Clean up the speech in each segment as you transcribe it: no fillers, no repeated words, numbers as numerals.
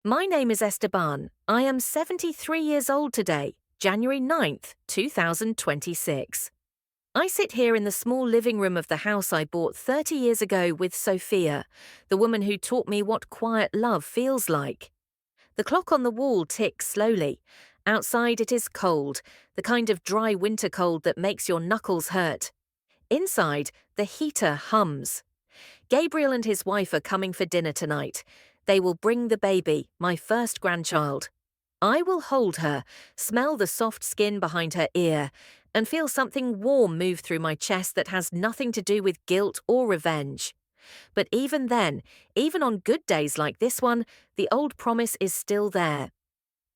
My name is Esteban. I am 73 years old today, January 9th, 2026. I sit here in the small living room of the house I bought 30 years ago with Sophia, the woman who taught me what quiet love feels like. The clock on the wall ticks slowly. Outside it is cold, the kind of dry winter cold that makes your knuckles hurt. Inside, the heater hums. Gabriel and his wife are coming for dinner tonight. They will bring the baby, my first grandchild. I will hold her, smell the soft skin behind her ear, and feel something warm move through my chest that has nothing to do with guilt or revenge. But even then, even on good days like this one, the old promise is still there.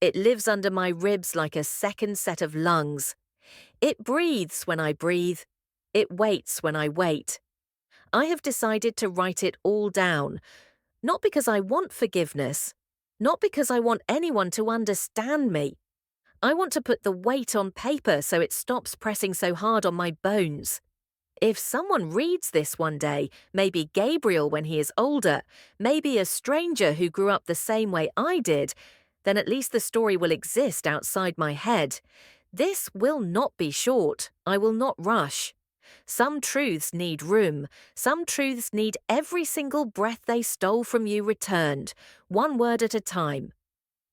It lives under my ribs like a second set of lungs. It breathes when I breathe. It waits when I wait. I have decided to write it all down, not because I want forgiveness, not because I want anyone to understand me. I want to put the weight on paper so it stops pressing so hard on my bones. If someone reads this one day, maybe Gabriel when he is older, maybe a stranger who grew up the same way I did, then at least the story will exist outside my head. This will not be short. I will not rush. Some truths need room. Some truths need every single breath they stole from you returned, one word at a time.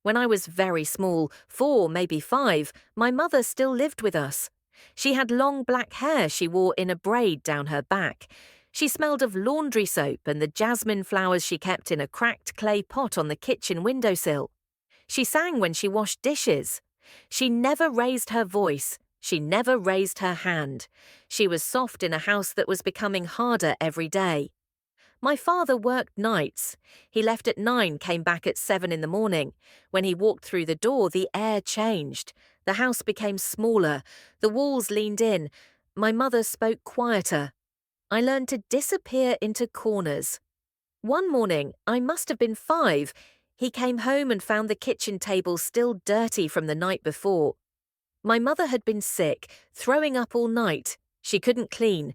When I was very small, 4, maybe 5, my mother still lived with us. She had long black hair she wore in a braid down her back. She smelled of laundry soap and the jasmine flowers she kept in a cracked clay pot on the kitchen windowsill. She sang when she washed dishes. She never raised her voice. She never raised her hand. She was soft in a house that was becoming harder every day. My father worked nights. He left at 9, came back at 7 in the morning. When he walked through the door, the air changed. The house became smaller. The walls leaned in. My mother spoke quieter. I learned to disappear into corners. One morning, I must have been 5, he came home and found the kitchen table still dirty from the night before. My mother had been sick, throwing up all night. She couldn't clean.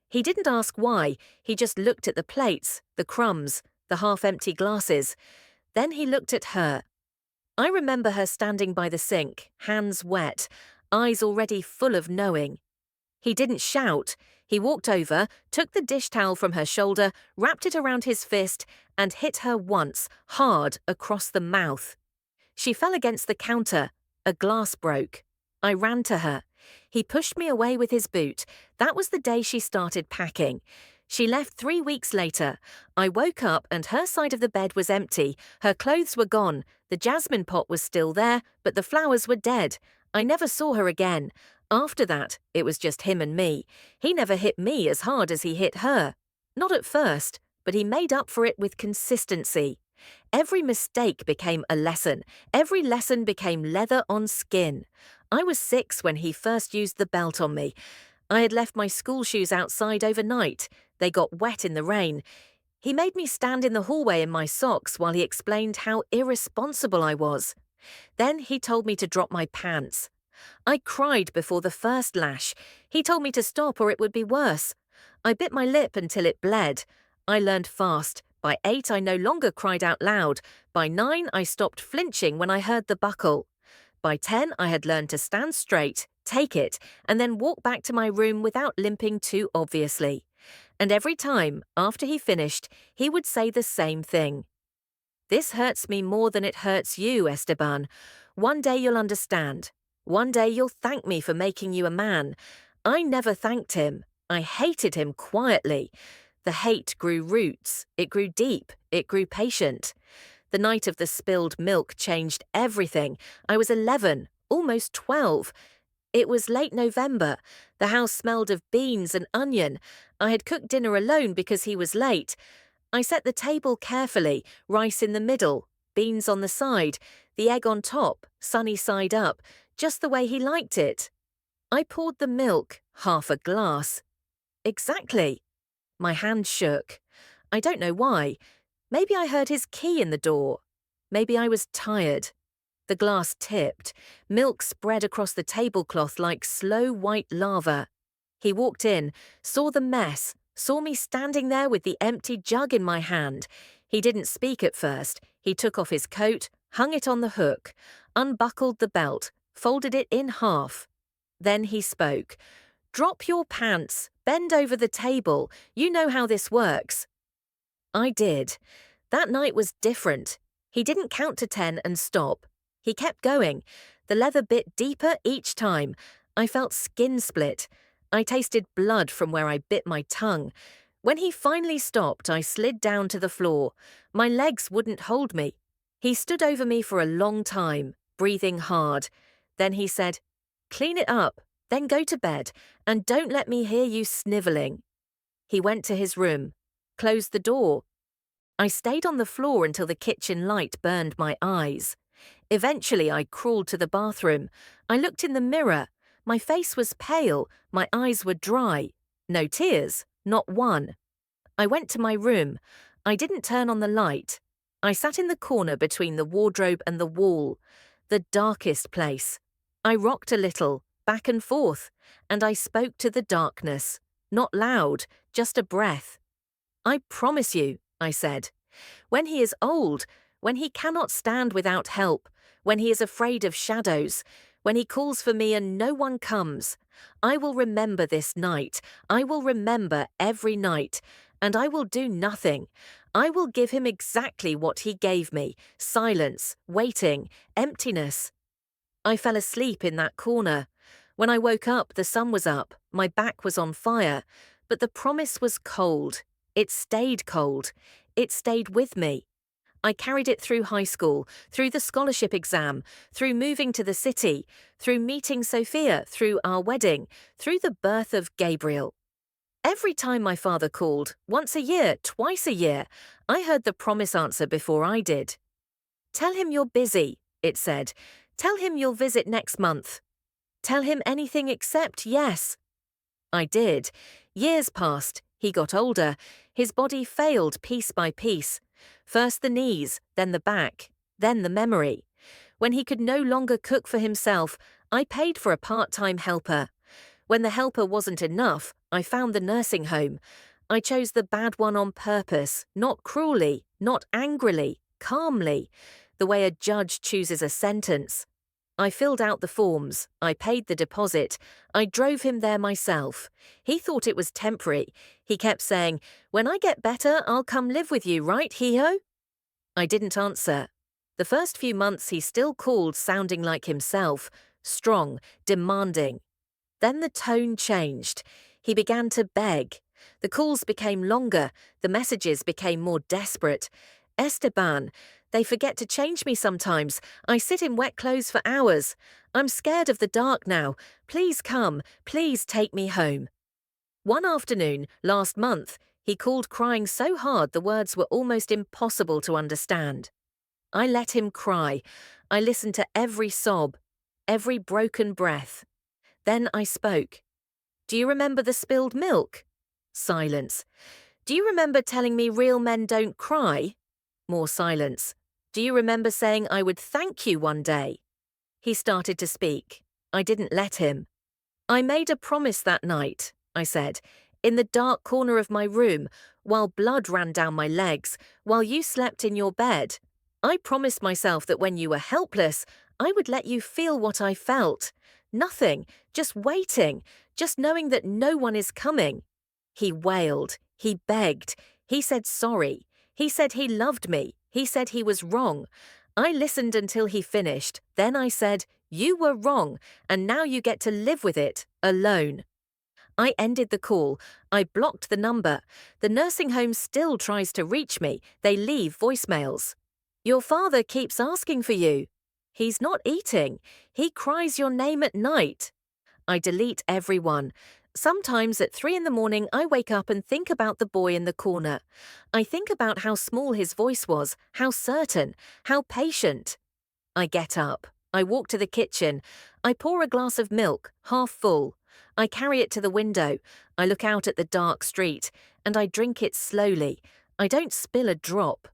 He didn't ask why. He just looked at the plates, the crumbs, the half-empty glasses. Then he looked at her. I remember her standing by the sink, hands wet, eyes already full of knowing. He didn't shout. He walked over, took the dish towel from her shoulder, wrapped it around his fist, and hit her once, hard, across the mouth. She fell against the counter. A glass broke. I ran to her. He pushed me away with his boot. That was the day she started packing. She left 3 weeks later. I woke up and her side of the bed was empty. Her clothes were gone. The jasmine pot was still there, but the flowers were dead. I never saw her again. After that, it was just him and me. He never hit me as hard as he hit her. Not at first, but he made up for it with consistency. Every mistake became a lesson. Every lesson became leather on skin. I was 6 when he first used the belt on me. I had left my school shoes outside overnight. They got wet in the rain. He made me stand in the hallway in my socks while he explained how irresponsible I was. Then he told me to drop my pants. I cried before the first lash. He told me to stop or it would be worse. I bit my lip until it bled. I learned fast. By 8, I no longer cried out loud. By 9, I stopped flinching when I heard the buckle. By 10, I had learned to stand straight, take it, and then walk back to my room without limping too obviously. And every time, after he finished, he would say the same thing. This hurts me more than it hurts you, Esteban. One day you'll understand. One day you'll thank me for making you a man. I never thanked him. I hated him quietly. The hate grew roots. It grew deep. It grew patient. The night of the spilled milk changed everything. I was 11, almost 12. It was late November. The house smelled of beans and onion. I had cooked dinner alone because he was late. I set the table carefully, rice in the middle, beans on the side, the egg on top, sunny side up, just the way he liked it. I poured the milk, half a glass. Exactly. My hand shook. I don't know why. Maybe I heard his key in the door. Maybe I was tired. The glass tipped. Milk spread across the tablecloth like slow white lava. He walked in, saw the mess, saw me standing there with the empty jug in my hand. He didn't speak at first. He took off his coat, hung it on the hook, unbuckled the belt, folded it in half. Then he spoke. "Drop your pants, bend over the table, you know how this works." I did. That night was different. He didn't count to 10 and stop. He kept going. The leather bit deeper each time. I felt skin split. I tasted blood from where I bit my tongue. When he finally stopped, I slid down to the floor. My legs wouldn't hold me. He stood over me for a long time, breathing hard. Then he said, "Clean it up, then go to bed, and don't let me hear you snivelling." He went to his room, closed the door. I stayed on the floor until the kitchen light burned my eyes. Eventually, I crawled to the bathroom. I looked in the mirror. My face was pale, my eyes were dry. No tears, not one. I went to my room. I didn't turn on the light. I sat in the corner between the wardrobe and the wall, the darkest place. I rocked a little, back and forth, and I spoke to the darkness. Not loud, just a breath. "I promise you," I said, "when he is old, when he cannot stand without help, when he is afraid of shadows, when he calls for me and no one comes, I will remember this night. I will remember every night, and I will do nothing. I will give him exactly what he gave me: silence, waiting, emptiness." I fell asleep in that corner. When I woke up, the sun was up, my back was on fire, but the promise was cold. It stayed cold. It stayed with me. I carried it through high school, through the scholarship exam, through moving to the city, through meeting Sophia, through our wedding, through the birth of Gabriel. Every time my father called, once a year, twice a year, I heard the promise answer before I did. "Tell him you're busy," it said. "Tell him you'll visit next month. Tell him anything except yes." I did. Years passed. He got older. His body failed piece by piece. First the knees, then the back, then the memory. When he could no longer cook for himself, I paid for a part-time helper. When the helper wasn't enough, I found the nursing home. I chose the bad one on purpose, not cruelly, not angrily, calmly, the way a judge chooses a sentence. I filled out the forms, I paid the deposit, I drove him there myself. He thought it was temporary. He kept saying, "When I get better, I'll come live with you, right, Hee-ho?" I didn't answer. The first few months he still called sounding like himself, strong, demanding. Then the tone changed. He began to beg. The calls became longer, the messages became more desperate. "Esteban, they forget to change me sometimes. I sit in wet clothes for hours. I'm scared of the dark now. Please come. Please take me home." One afternoon, last month, he called crying so hard the words were almost impossible to understand. I let him cry. I listened to every sob, every broken breath. Then I spoke. "Do you remember the spilled milk?" Silence. "Do you remember telling me real men don't cry?" More silence. "Do you remember saying I would thank you one day?" He started to speak. I didn't let him. "I made a promise that night," I said, "in the dark corner of my room, while blood ran down my legs, while you slept in your bed. I promised myself that when you were helpless, I would let you feel what I felt. Nothing, just waiting, just knowing that no one is coming." He wailed. He begged. He said sorry. He said he loved me. He said he was wrong. I listened until he finished. Then I said, "You were wrong, and now you get to live with it, alone." I ended the call. I blocked the number. The nursing home still tries to reach me. They leave voicemails. "Your father keeps asking for you. He's not eating. He cries your name at night." I delete everyone. Sometimes at 3 in the morning, I wake up and think about the boy in the corner. I think about how small his voice was, how certain, how patient. I get up. I walk to the kitchen. I pour a glass of milk, half full. I carry it to the window. I look out at the dark street, and I drink it slowly. I don't spill a drop.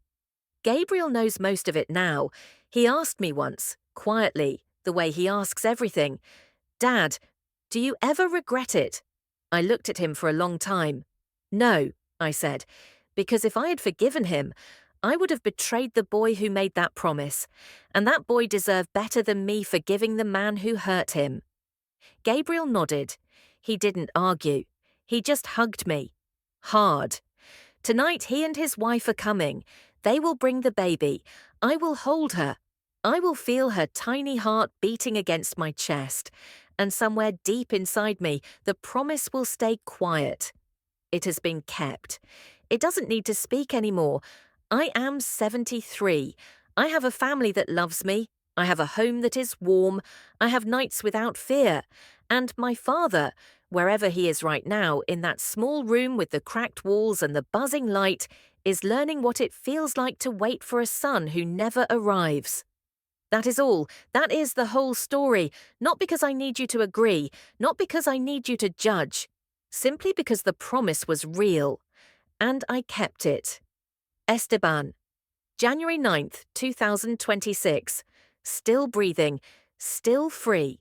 Gabriel knows most of it now. He asked me once, quietly, the way he asks everything, "Dad, do you ever regret it?" I looked at him for a long time. "No," I said, because if I had forgiven him, I would have betrayed the boy who made that promise, and that boy deserved better than me forgiving the man who hurt him. Gabriel nodded. He didn't argue. He just hugged me. Hard. Tonight he and his wife are coming. They will bring the baby. I will hold her. I will feel her tiny heart beating against my chest. And somewhere deep inside me, the promise will stay quiet. It has been kept. It doesn't need to speak anymore. I am 73. I have a family that loves me. I have a home that is warm. I have nights without fear. And my father, wherever he is right now, in that small room with the cracked walls and the buzzing light, is learning what it feels like to wait for a son who never arrives. That is all. That is the whole story. Not because I need you to agree, not because I need you to judge. Simply because the promise was real. And I kept it. Esteban. January 9th, 2026. Still breathing. Still free.